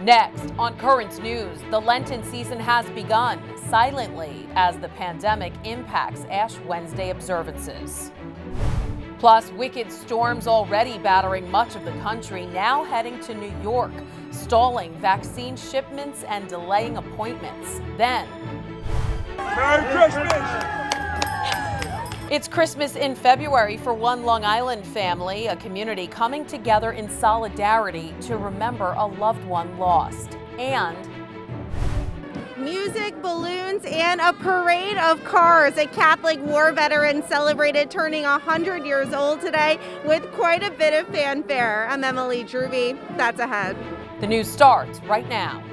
Next, on Currents News, the Lenten season has begun silently as the pandemic impacts Ash Wednesday observances. Plus, wicked storms already battering much of the country, now heading to New York, stalling vaccine shipments and delaying appointments. Then, Merry Christmas! It's Christmas in February for one Long Island family, a community coming together in solidarity to remember a loved one lost. And music, balloons, and a parade of cars. A Catholic war veteran celebrated turning 100 years old today with quite a bit of fanfare. I'm Emily Druby. That's ahead. The news starts right now.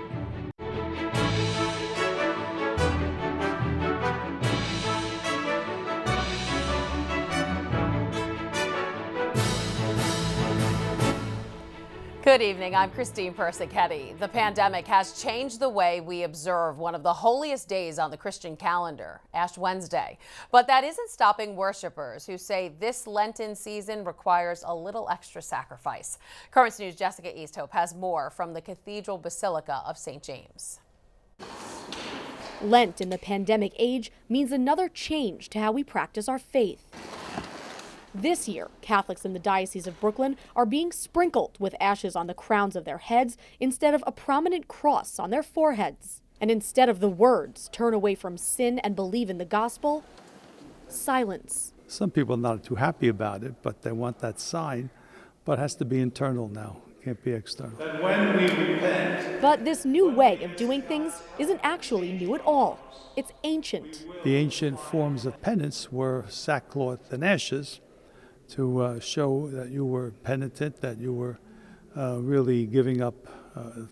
Good evening, I'm Christine Persichetti. The pandemic has changed the way we observe one of the holiest days on the Christian calendar, Ash Wednesday. But that isn't stopping worshipers who say this Lenten season requires a little extra sacrifice. Currents News' Jessica Easthope has more from the Cathedral Basilica of St. James. Lent in the pandemic age means another change to how we practice our faith. This year, Catholics in the Diocese of Brooklyn are being sprinkled with ashes on the crowns of their heads instead of a prominent cross on their foreheads. And instead of the words, turn away from sin and believe in the gospel, silence. Some people are not too happy about it, but they want that sign, but it has to be internal now. It can't be external. That when we repent. But this new way of doing things isn't actually new at all. It's ancient. The ancient forms of penance were sackcloth and ashes, to show that you were penitent, that you were really giving up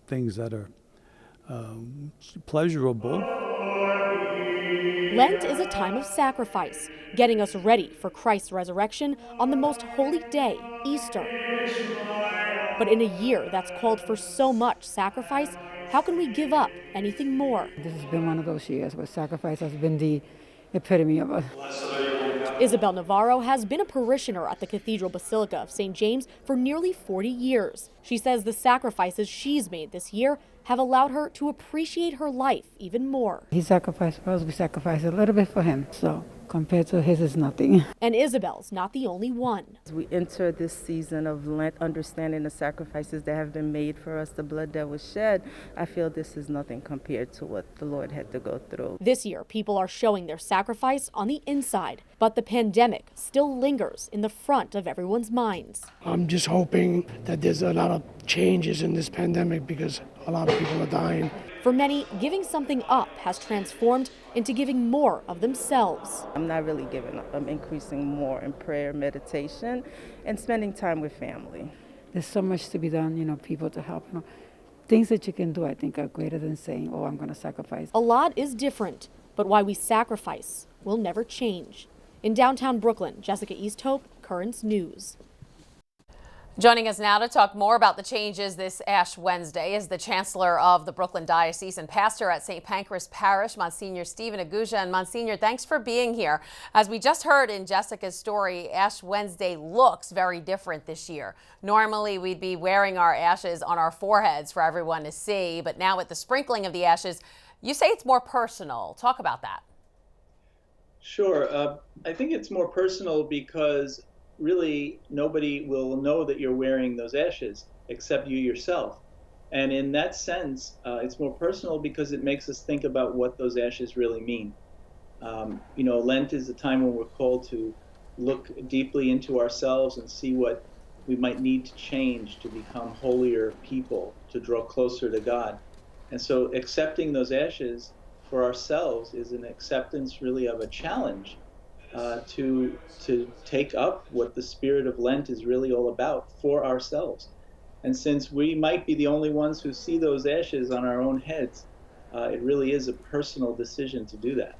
things that are pleasurable. Lent is a time of sacrifice, getting us ready for Christ's resurrection on the most holy day, Easter. But in a year that's called for so much sacrifice, how can we give up anything more? This has been one of those years where sacrifice has been the epitome of it. Isabel Navarro has been a parishioner at the Cathedral Basilica of St. James for nearly 40 years. She says the sacrifices she's made this year have allowed her to appreciate her life even more. He sacrificed for us, we sacrificed a little bit for him. So compared to his is nothing. And Isabel's not the only one. As we enter this season of Lent, understanding the sacrifices that have been made for us, the blood that was shed, I feel this is nothing compared to what the Lord had to go through. This year, people are showing their sacrifice on the inside, but the pandemic still lingers in the front of everyone's minds. I'm just hoping that there's a lot of changes in this pandemic because a lot of people are dying. For many, giving something up has transformed into giving more of themselves. I'm not really giving up. I'm increasing more in prayer, meditation, and spending time with family. There's so much to be done, people to help. Things that you can do, I think, are greater than saying, oh, I'm going to sacrifice. A lot is different, but why we sacrifice will never change. In downtown Brooklyn, Jessica Easthope, Currents News. Joining us now to talk more about the changes this Ash Wednesday is the Chancellor of the Brooklyn Diocese and pastor at St. Pancras Parish, Monsignor Stephen Aguja. And Monsignor, thanks for being here. As we just heard in Jessica's story, Ash Wednesday looks very different this year. Normally, we'd be wearing our ashes on our foreheads for everyone to see, but now with the sprinkling of the ashes, you say it's more personal. Talk about that. Sure. I think it's more personal because really nobody will know that you're wearing those ashes except you yourself. And in that sense, it's more personal because it makes us think about what those ashes really mean. Lent is a time when we're called to look deeply into ourselves and see what we might need to change to become holier people, to draw closer to God. And so accepting those ashes for ourselves is an acceptance really of a challenge to take up what the spirit of Lent is really all about for ourselves. And since we might be the only ones who see those ashes on our own heads, it really is a personal decision to do that.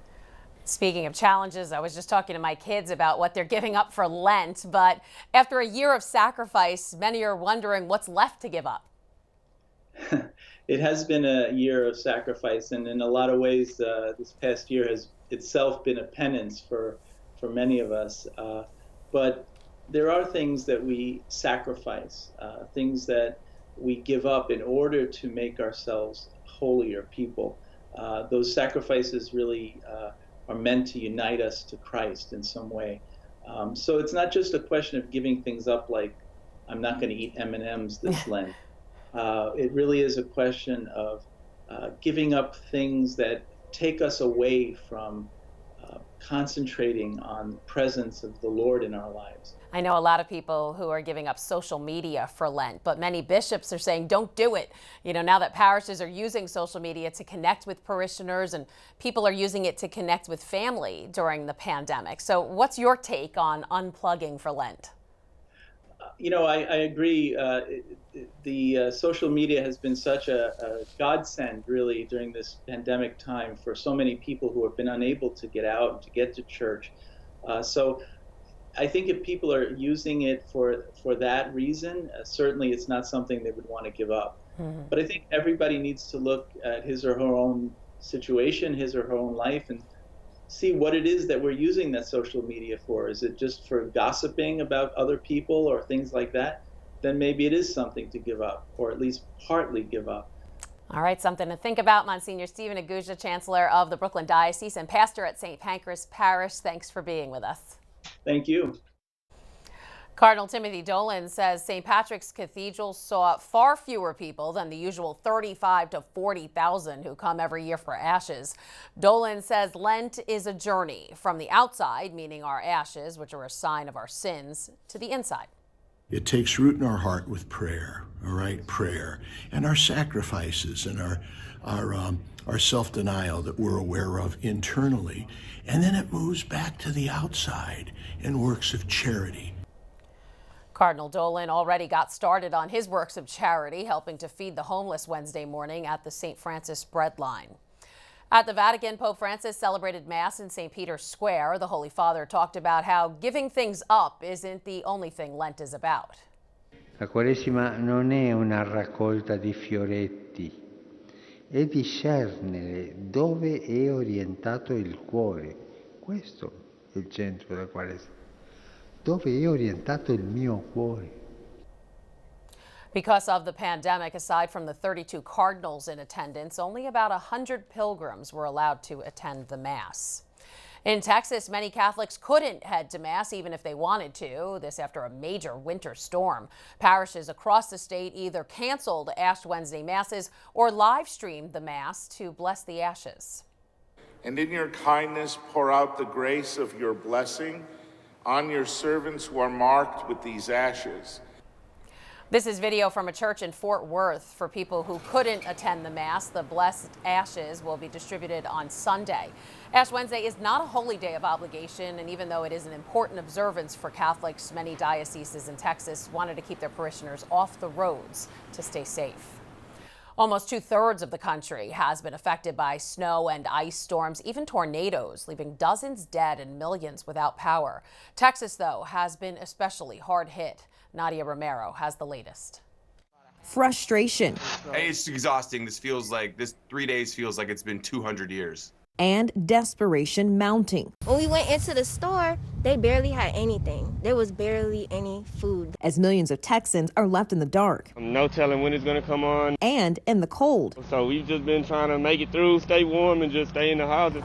Speaking of challenges, I was just talking to my kids about what they're giving up for Lent, but after a year of sacrifice, many are wondering what's left to give up. It has been a year of sacrifice, and in a lot of ways, this past year has itself been a penance for many of us. But there are things that we sacrifice, things that we give up in order to make ourselves holier people. Those sacrifices really are meant to unite us to Christ in some way. So it's not just a question of giving things up like, I'm not going to eat M&Ms this Lent. It really is a question of giving up things that take us away from concentrating on the presence of the Lord in our lives. I know a lot of people who are giving up social media for Lent, but many bishops are saying don't do it. You know, now that parishes are using social media to connect with parishioners and people are using it to connect with family during the pandemic. So what's your take on unplugging for Lent? You know, I agree. The social media has been such a godsend, really, during this pandemic time for so many people who have been unable to get out and to get to church. So I think if people are using it for that reason, certainly it's not something they would want to give up. Mm-hmm. But I think everybody needs to look at his or her own situation, his or her own life, and see what it is that we're using that social media for. Is it just for gossiping about other people or things like that? Then maybe it is something to give up, or at least partly give up. All right, something to think about. Monsignor Stephen Aguja, Chancellor of the Brooklyn Diocese and pastor at St. Pancras Parish, thanks for being with us. Thank you. Cardinal Timothy Dolan says St. Patrick's Cathedral saw far fewer people than the usual 35 to 40,000 who come every year for ashes. Dolan says Lent is a journey from the outside, meaning our ashes, which are a sign of our sins, to the inside. It takes root in our heart with prayer, all right, prayer, and our sacrifices and our self-denial that we're aware of internally. And then it moves back to the outside in works of charity. Cardinal Dolan already got started on his works of charity, helping to feed the homeless Wednesday morning at the St. Francis Bread Line. At the Vatican, Pope Francis celebrated Mass in St. Peter's Square. The Holy Father talked about how giving things up isn't the only thing Lent is about. La Quaresima non è una raccolta di fioretti, è discernere dove è orientato il cuore. Questo è il centro della Quaresima. Dove è orientato il mio cuore? Because of the pandemic, aside from the 32 cardinals in attendance, only about 100 pilgrims were allowed to attend the Mass. In Texas, many Catholics couldn't head to Mass even if they wanted to. This after a major winter storm. Parishes across the state either canceled Ash Wednesday Masses or live streamed the Mass to bless the ashes. And in your kindness, pour out the grace of your blessing on your servants who are marked with these ashes. This is video from a church in Fort Worth. For people who couldn't attend the Mass, the blessed ashes will be distributed on Sunday. Ash Wednesday is not a holy day of obligation, and even though it is an important observance for Catholics, many dioceses in Texas wanted to keep their parishioners off the roads to stay safe. Almost 2/3 of the country has been affected by snow and ice storms, even tornadoes, leaving dozens dead and millions without power. Texas, though, has been especially hard hit. Nadia Romero has the latest. Frustration. It's exhausting. This 3 days feels like it's been 200 years. And desperation mounting. When we went into the store, they barely had anything. There was barely any food. As millions of Texans are left in the dark. No telling when it's going to come on. And in the cold. So we've just been trying to make it through, stay warm, and just stay in the houses.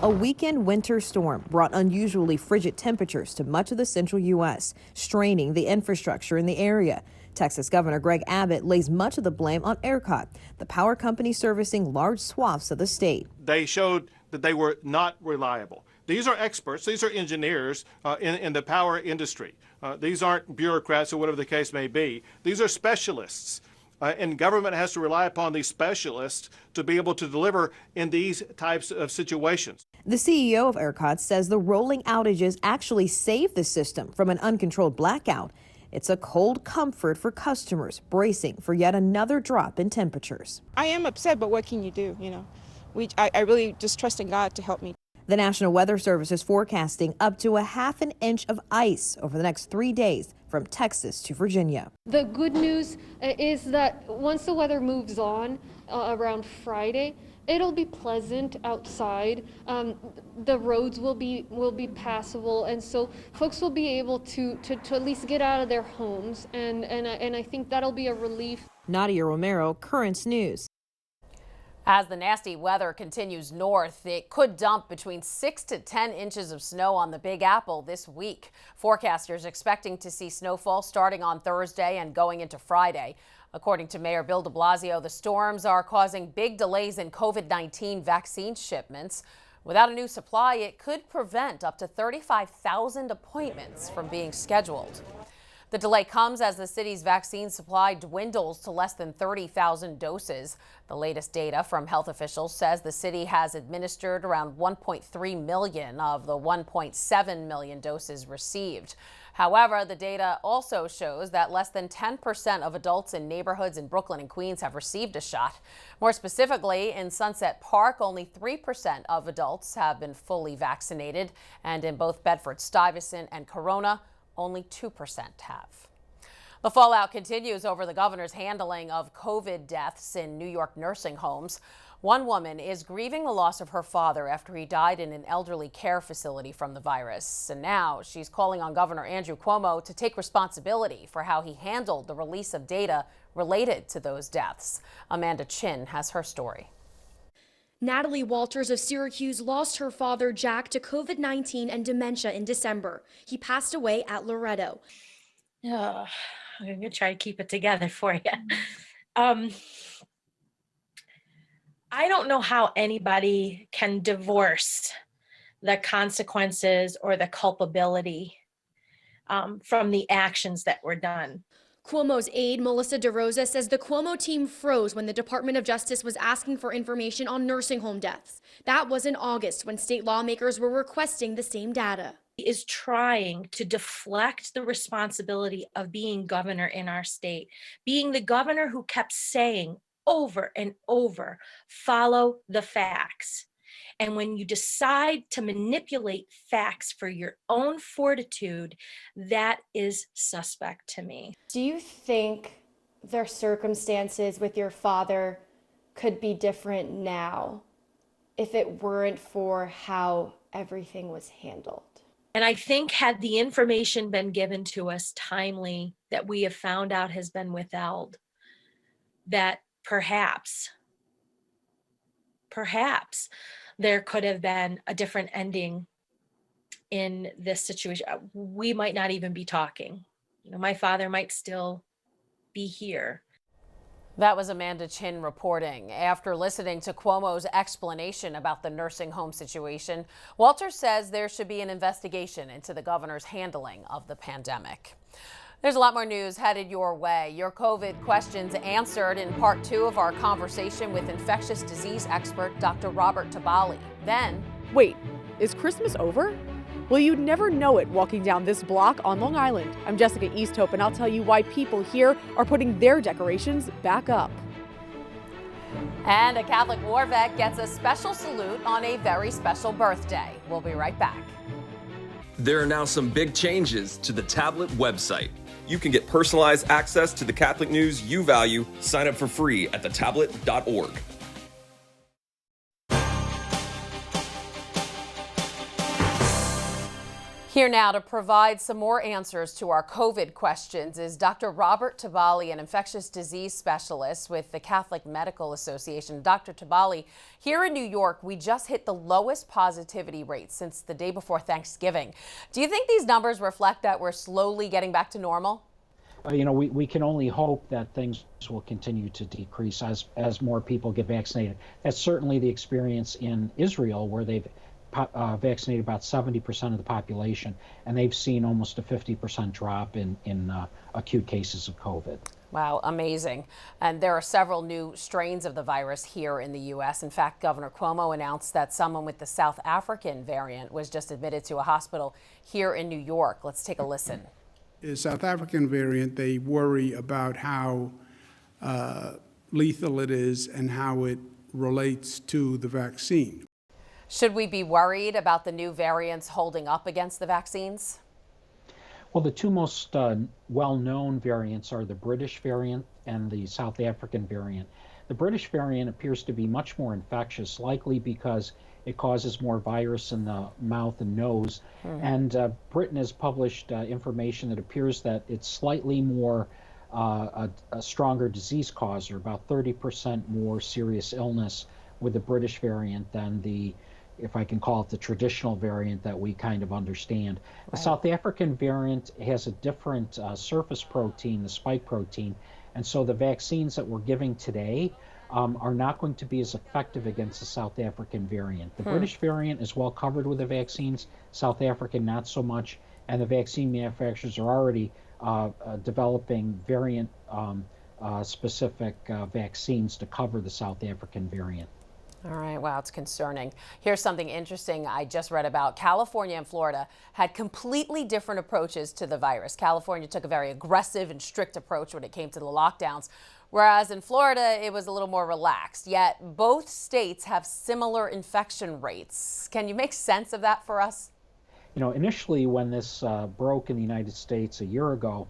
A weekend winter storm brought unusually frigid temperatures to much of the central U.S., straining the infrastructure in the area. Texas Governor Greg Abbott lays much of the blame on ERCOT, the power company servicing large swaths of the state. They showed that they were not reliable. These are experts, these are engineers in the power industry. These aren't bureaucrats or whatever the case may be. These are specialists. And government has to rely upon these specialists to be able to deliver in these types of situations. The CEO of ERCOT says the rolling outages actually saved the system from an uncontrolled blackout. It's a cold comfort for customers bracing for yet another drop in temperatures. I am upset, but what can you do? I really just trust in God to help me. The National Weather Service is forecasting up to a half an inch of ice over the next 3 days for from Texas to Virginia. The good news is that once the weather moves on around Friday, it'll be pleasant outside. The roads will be passable, and so folks will be able to at least get out of their homes, and I think that'll be a relief. Nadia Romero, Currents News. As the nasty weather continues north, it could dump between 6 to 10 inches of snow on the Big Apple this week. Forecasters expecting to see snowfall starting on Thursday and going into Friday. According to Mayor Bill de Blasio, the storms are causing big delays in COVID-19 vaccine shipments. Without a new supply, it could prevent up to 35,000 appointments from being scheduled. The delay comes as the city's vaccine supply dwindles to less than 30,000 doses. The latest data from health officials says the city has administered around 1.3 million of the 1.7 million doses received. However, the data also shows that less than 10% of adults in neighborhoods in Brooklyn and Queens have received a shot. More specifically, in Sunset Park, only 3% of adults have been fully vaccinated, and in both Bedford-Stuyvesant and Corona, only 2% have. The fallout continues over the governor's handling of COVID deaths in New York nursing homes. One woman is grieving the loss of her father after he died in an elderly care facility from the virus. And now she's calling on Governor Andrew Cuomo to take responsibility for how he handled the release of data related to those deaths. Amanda Chin has her story. Natalie Walters of Syracuse lost her father, Jack, to COVID-19 and dementia in December. He passed away at Loretto. Oh, I'm going to try to keep it together for you. I don't know how anybody can divorce the consequences or the culpability from the actions that were done. Cuomo's aide, Melissa DeRosa, says the Cuomo team froze when the Department of Justice was asking for information on nursing home deaths. That was in August when state lawmakers were requesting the same data. He is trying to deflect the responsibility of being governor in our state, being the governor who kept saying over and over, follow the facts. And when you decide to manipulate facts for your own fortitude, that is suspect to me. Do you think their circumstances with your father could be different now if it weren't for how everything was handled? And I think had the information been given to us timely that we have found out has been withheld, that perhaps there could have been a different ending in this situation. We might not even be talking. You know, my father might still be here. That was Amanda Chin reporting. After listening to Cuomo's explanation about the nursing home situation, Walters says there should be an investigation into the governor's handling of the pandemic. There's a lot more news headed your way. Your COVID questions answered in part 2 of our conversation with infectious disease expert Dr. Robert Tavalli. Then, wait, is Christmas over? Well, you'd never know it walking down this block on Long Island. I'm Jessica Easthope, and I'll tell you why people here are putting their decorations back up. And a Catholic war vet gets a special salute on a very special birthday. We'll be right back. There are now some big changes to the tablet website. You can get personalized access to the Catholic news you value. Sign up for free at thetablet.org. Here now to provide some more answers to our COVID questions is Dr. Robert Tavalli, an infectious disease specialist with the Catholic Medical Association. Dr. Tavalli, here in New York, we just hit the lowest positivity rate since the day before Thanksgiving. Do you think these numbers reflect that we're slowly getting back to normal? We can only hope that things will continue to decrease as more people get vaccinated. That's certainly the experience in Israel, where they've vaccinated about 70% of the population, and they've seen almost a 50% drop in acute cases of COVID. Wow, amazing. And there are several new strains of the virus here in the U.S. In fact, Governor Cuomo announced that someone with the South African variant was just admitted to a hospital here in New York. Let's take a listen. The South African variant, they worry about how lethal it is and how it relates to the vaccine. Should we be worried about the new variants holding up against the vaccines? Well, the two most well-known variants are the British variant and the South African variant. The British variant appears to be much more infectious, likely because it causes more virus in the mouth and nose. And Britain has published information that appears that it's slightly more a stronger disease causer, about 30% more serious illness with the British variant than the, if I can call it, the traditional variant that we kind of understand. The South African variant has a different surface protein, the spike protein, and so the vaccines that we're giving today are not going to be as effective against the South African variant. The British variant is well covered with the vaccines, South African not so much, and the vaccine manufacturers are already developing variant specific vaccines to cover the South African variant. All right, wow, it's concerning. Here's something interesting I just read about. California and Florida had completely different approaches to the virus. California took a very aggressive and strict approach when it came to the lockdowns, whereas in Florida, it was a little more relaxed. Yet both states have similar infection rates. Can you make sense of that for us? You know, initially when this broke in the United States a year ago,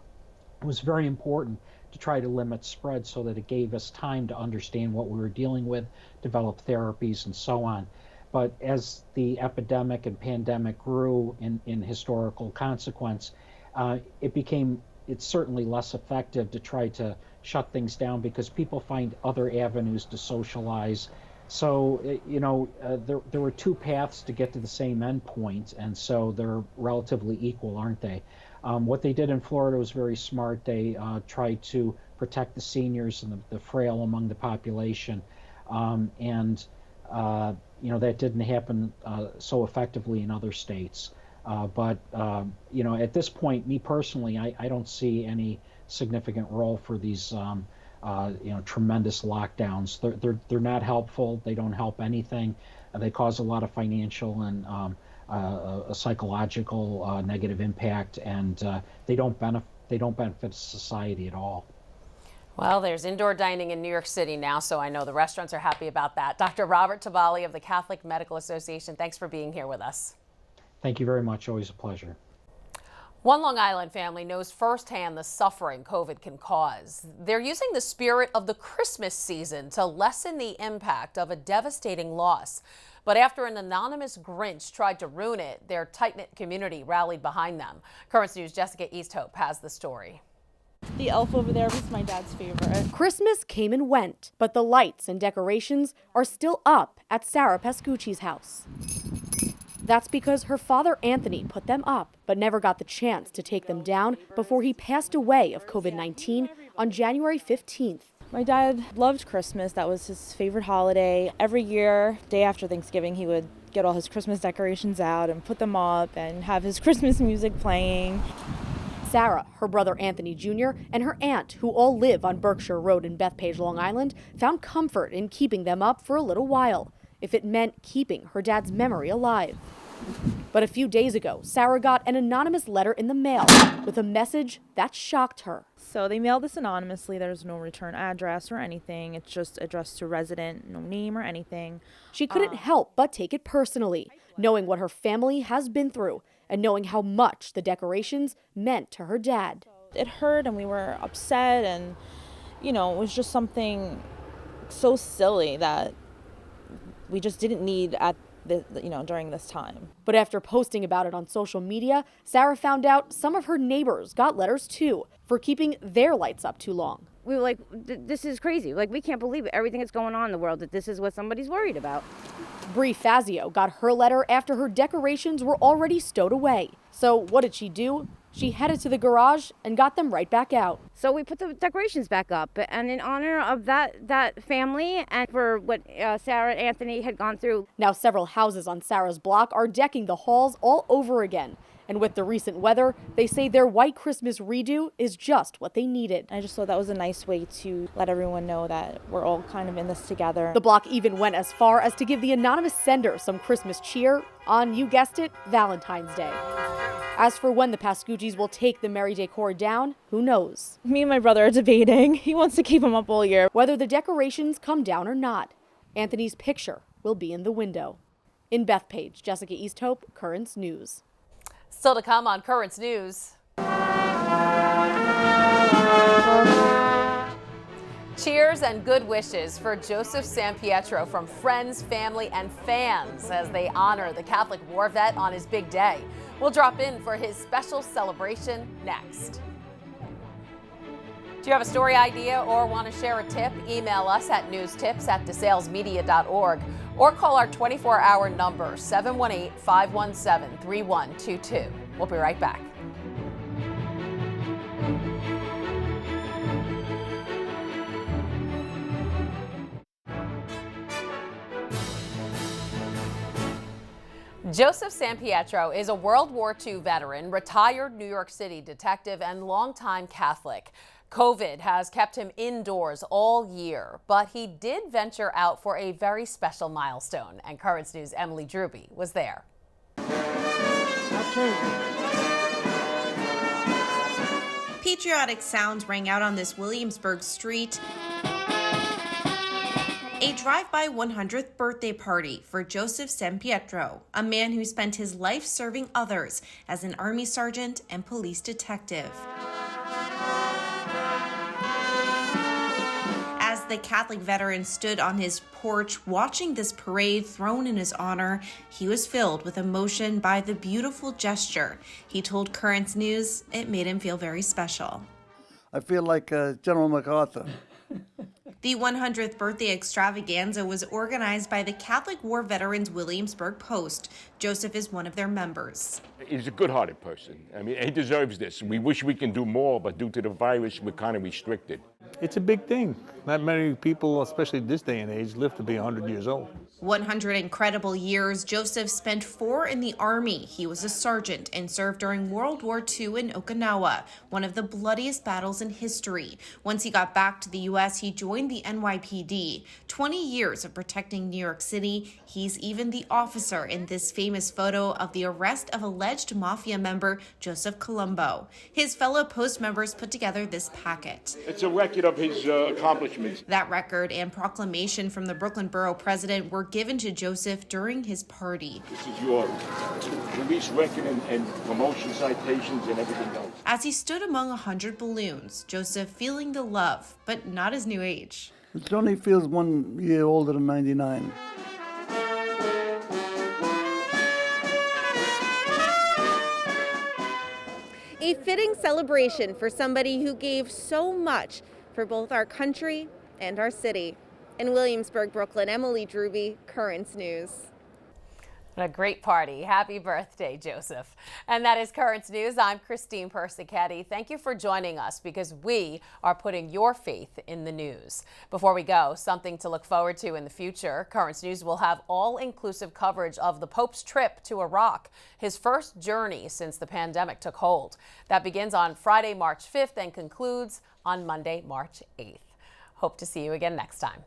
it was very important to try to limit spread so that it gave us time to understand what we were dealing with, develop therapies, and so on. But as the epidemic and pandemic grew in historical consequence, it's certainly less effective to try to shut things down because people find other avenues to socialize. So, there were two paths to get to the same endpoint, and so they're relatively equal, aren't they? What they did in Florida was very smart. They tried to protect the seniors and the frail among the population, and that didn't happen so effectively in other states. But at this point, me personally, I don't see any significant role for these tremendous lockdowns. They're not helpful. They don't help anything. They cause a lot of financial and a psychological negative impact, and they don't benefit society at all. Well, there's indoor dining in New York City now, so I know the restaurants are happy about that. Dr. Robert Tavalli of the Catholic Medical Association, thanks for being here with us. Thank you very much. Always a pleasure. One Long Island family knows firsthand the suffering COVID can cause. They're using the spirit of the Christmas season to lessen the impact of a devastating loss. But after an anonymous Grinch tried to ruin it, their tight-knit community rallied behind them. Currents News' Jessica Easthope has the story. The elf over there was my dad's favorite. Christmas came and went, but the lights and decorations are still up at Sarah Pascucci's house. That's because her father, Anthony, put them up, but never got the chance to take them down before he passed away of COVID-19 on January 15th. My dad loved Christmas. That was his favorite holiday. Every year, day after Thanksgiving, he would get all his Christmas decorations out and put them up and have his Christmas music playing. Sarah, her brother Anthony Jr., and her aunt, who all live on Berkshire Road in Bethpage, Long Island, found comfort in keeping them up for a little while, if it meant keeping her dad's memory alive. But a few days ago, Sarah got an anonymous letter in the mail with a message that shocked her. So they mailed this anonymously. There's no return address or anything. It's just addressed to resident, no name or anything. She couldn't help but take it personally, knowing what her family has been through and knowing how much the decorations meant to her dad. It hurt and we were upset, and it was just something so silly that we just didn't need at during this time. But after posting about it on social media, Sarah found out some of her neighbors got letters too for keeping their lights up too long. We were like, this is crazy. Like, we can't believe it. Everything that's going on in the world, that this is what somebody's worried about. Bree Fazio got her letter after her decorations were already stowed away. So what did she do? She headed to the garage and got them right back out. So we put the decorations back up, and in honor of that family and for what Sarah and Anthony had gone through. Now several houses on Sarah's block are decking the halls all over again. And with the recent weather, they say their white Christmas redo is just what they needed. I just thought that was a nice way to let everyone know that we're all kind of in this together. The block even went as far as to give the anonymous sender some Christmas cheer on, you guessed it, Valentine's Day. As for when the Pascucci's will take the merry decor down, who knows? Me and my brother are debating. He wants to keep them up all year. Whether the decorations come down or not, Anthony's picture will be in the window. In Bethpage, Jessica Easthope, Currents News. Still to come on Currents News. Cheers and good wishes for Joseph Sam Pietro from friends, family, and fans as they honor the Catholic war vet on his big day. We'll drop in for his special celebration next. Do you have a story idea or want to share a tip? Email us at newstips@desalesmedia.org or call our 24-hour number 718-517-3122. We'll be right back. Joseph Sam Pietro is a World War II veteran, retired New York City detective, and longtime Catholic. COVID has kept him indoors all year, but he did venture out for a very special milestone. And Currents News' Emily Druby was there. Patriotic sounds rang out on this Williamsburg street. A drive-by 100th birthday party for Joseph Sam Pietro, a man who spent his life serving others as an Army sergeant and police detective. As the Catholic veteran stood on his porch watching this parade thrown in his honor, he was filled with emotion by the beautiful gesture. He told Currents News it made him feel very special. I feel like General MacArthur. The 100th birthday extravaganza was organized by the Catholic War Veterans Williamsburg Post. Joseph is one of their members. He's a good-hearted person. I mean, he deserves this. We wish we can do more, but due to the virus, we're kind of restricted. It's a big thing. Not many people, especially this day and age, live to be 100 years old. 100 incredible years. Joseph spent 4 in the Army. He was a sergeant and served during World War II in Okinawa, one of the bloodiest battles in history. Once he got back to the U.S., he joined the NYPD. 20 years of protecting New York City. He's even the officer in this famous photo of the arrest of alleged mafia member Joseph Colombo. His fellow Post members put together this packet. It's a record of his accomplishments. That record and proclamation from the Brooklyn Borough president were given to Joseph during his party. This is your police record and promotion citations and everything else. As he stood among 100 balloons, Joseph feeling the love, but not his new age. It only feels 1 year older than 99. A fitting celebration for somebody who gave so much for both our country and our city. In Williamsburg, Brooklyn, Emily Druby, Currents News. What a great party. Happy birthday, Joseph. And that is Currents News. I'm Christine Persichetti. Thank you for joining us because we are putting your faith in the news. Before we go, something to look forward to in the future. Currents News will have all-inclusive coverage of the Pope's trip to Iraq, his first journey since the pandemic took hold. That begins on Friday, March 5th and concludes on Monday, March 8th. Hope to see you again next time.